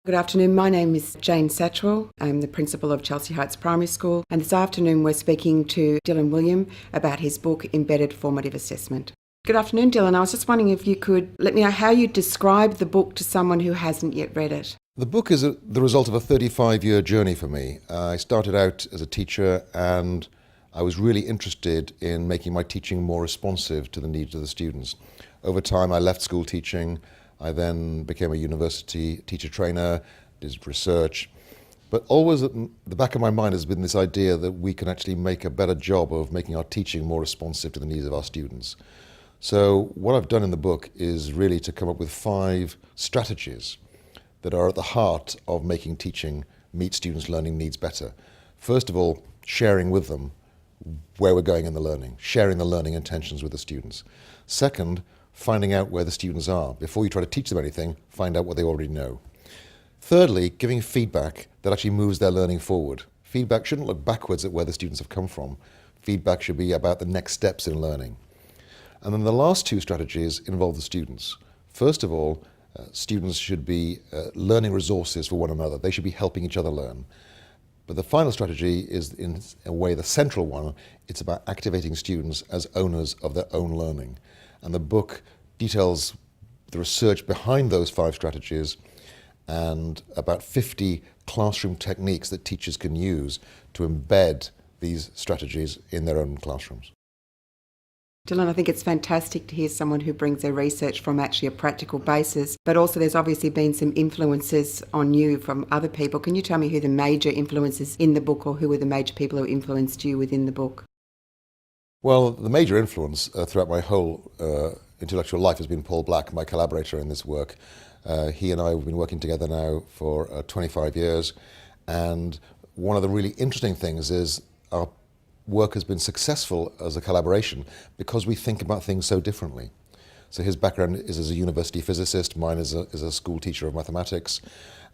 Good afternoon, my name is Jane Satchwell. I'm the principal of Chelsea Heights Primary School, and this afternoon we're speaking to Dylan Wiliam about his book Embedded Formative Assessment. Good afternoon, Dylan. I was just wondering if you could let me know how you describe the book to someone who hasn't yet read it. The book is the result of a 35-year journey for me. I started out as a teacher and I was really interested in making my teaching more responsive to the needs of the students. Over time I left school teaching. I then became a university teacher trainer, did research, but always at the back of my mind has been this idea that we can actually make a better job of making our teaching more responsive to the needs of our students. So what I've done in the book is really to come up with 5 strategies that are at the heart of making teaching meet students' learning needs better. First of all, sharing with them where we're going in the learning, sharing the learning intentions with the students. Second, finding out where the students are. Before you try to teach them anything, find out what they already know. Thirdly, giving feedback that actually moves their learning forward. Feedback shouldn't look backwards at where the students have come from. Feedback should be about the next steps in learning. And then the last 2 strategies involve the students. First of all, students should be learning resources for one another. They should be helping each other learn. But the final strategy is, in a way, the central one. It's about activating students as owners of their own learning. And the book details the research behind those 5 strategies and about 50 classroom techniques that teachers can use to embed these strategies in their own classrooms. Dylan, I think it's fantastic to hear someone who brings their research from actually a practical basis, but also there's obviously been some influences on you from other people. Can you tell me who the major influences in the book, or who were the major people who influenced you within the book? Well, the major influence throughout my whole intellectual life has been Paul Black, my collaborator in this work. He and I have been working together now for 25 years, and one of the really interesting things is our work has been successful as a collaboration because we think about things so differently. So his background is as a university physicist, mine is a school teacher of mathematics,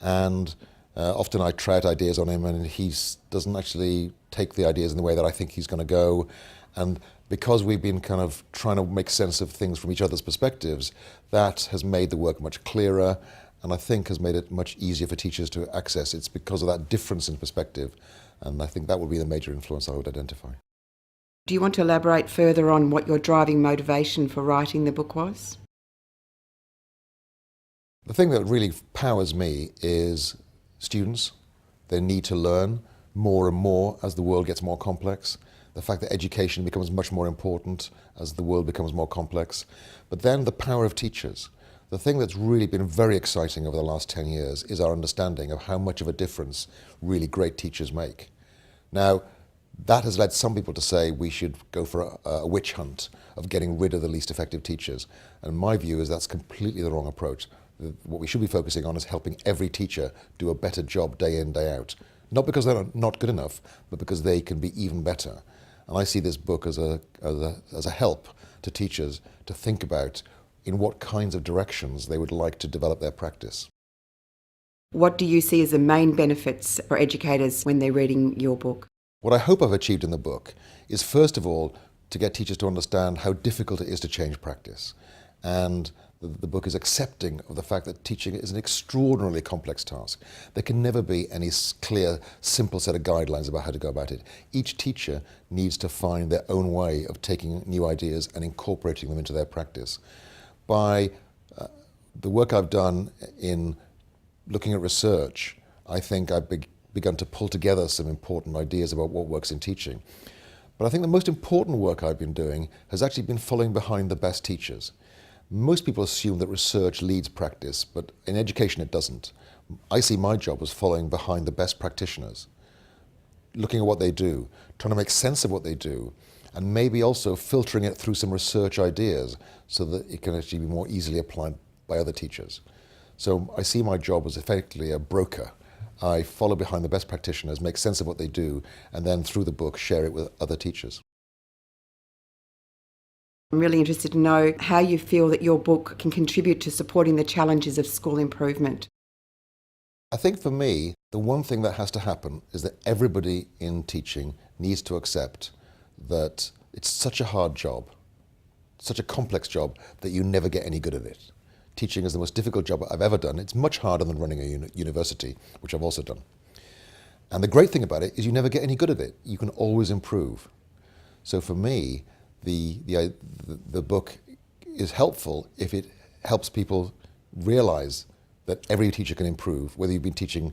and often I try out ideas on him and he doesn't actually take the ideas in the way that I think he's going to go. And because we've been kind of trying to make sense of things from each other's perspectives, that has made the work much clearer and I think has made it much easier for teachers to access. It's because of that difference in perspective, and I think that would be the major influence I would identify. Do you want to elaborate further on what your driving motivation for writing the book was? The thing that really powers me is students. They need to learn more and more as the world gets more complex. The fact that education becomes much more important as the world becomes more complex. But then the power of teachers. The thing that's really been very exciting over the last 10 years is our understanding of how much of a difference really great teachers make. Now, that has led some people to say we should go for a witch hunt of getting rid of the least effective teachers. And my view is that's completely the wrong approach. What we should be focusing on is helping every teacher do a better job day in, day out. Not because they're not good enough, but because they can be even better. And I see this book as a help to teachers to think about in what kinds of directions they would like to develop their practice. What do you see as the main benefits for educators when they're reading your book? What I hope I've achieved in the book is, first of all, to get teachers to understand how difficult it is to change practice. And the book is accepting of the fact that teaching is an extraordinarily complex task. There can never be any clear, simple set of guidelines about how to go about it. Each teacher needs to find their own way of taking new ideas and incorporating them into their practice. By the work I've done in looking at research, I think I've begun to pull together some important ideas about what works in teaching. But I think the most important work I've been doing has actually been following behind the best teachers. Most people assume that research leads practice, but in education it doesn't. I see my job as following behind the best practitioners, looking at what they do, trying to make sense of what they do, and maybe also filtering it through some research ideas so that it can actually be more easily applied by other teachers. So I see my job as effectively a broker. I follow behind the best practitioners, make sense of what they do, and then through the book share it with other teachers. I'm really interested to know how you feel that your book can contribute to supporting the challenges of school improvement. I think for me, the one thing that has to happen is that everybody in teaching needs to accept that it's such a hard job, such a complex job, that you never get any good at it. teaching is the most difficult job I've ever done. It's much harder than running a university, which I've also done. And the great thing about it is you never get any good at it. You can always improve. So for me, the book is helpful if it helps people realize that every teacher can improve. Whether you've been teaching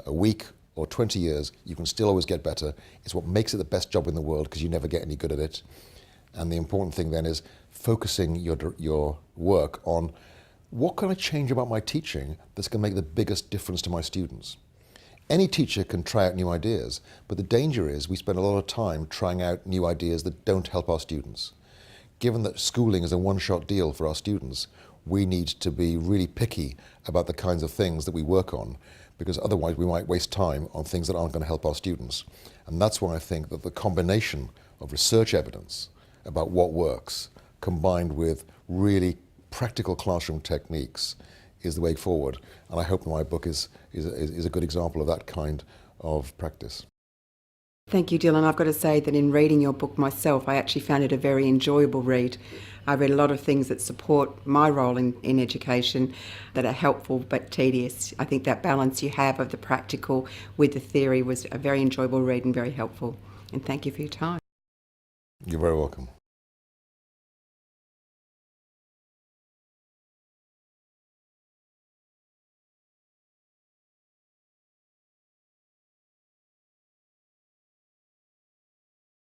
a week or 20 years, you can still always get better. It's what makes it the best job in the world, because you never get any good at it. And the important thing then is focusing your work on what can I change about my teaching that's going to make the biggest difference to my students. Any teacher can try out new ideas, but the danger is we spend a lot of time trying out new ideas that don't help our students. Given that schooling is a one-shot deal for our students, we need to be really picky about the kinds of things that we work on, because otherwise we might waste time on things that aren't going to help our students. And that's why I think that the combination of research evidence about what works, combined with really practical classroom techniques, is the way forward. And I hope that my book is a good example of that kind of practice. Thank you, Dylan. I've got to say that in reading your book myself, I actually found it a very enjoyable read. I read a lot of things that support my role in education that are helpful but tedious. I think that balance you have of the practical with the theory was a very enjoyable read and very helpful. And thank you for your time. You're very welcome.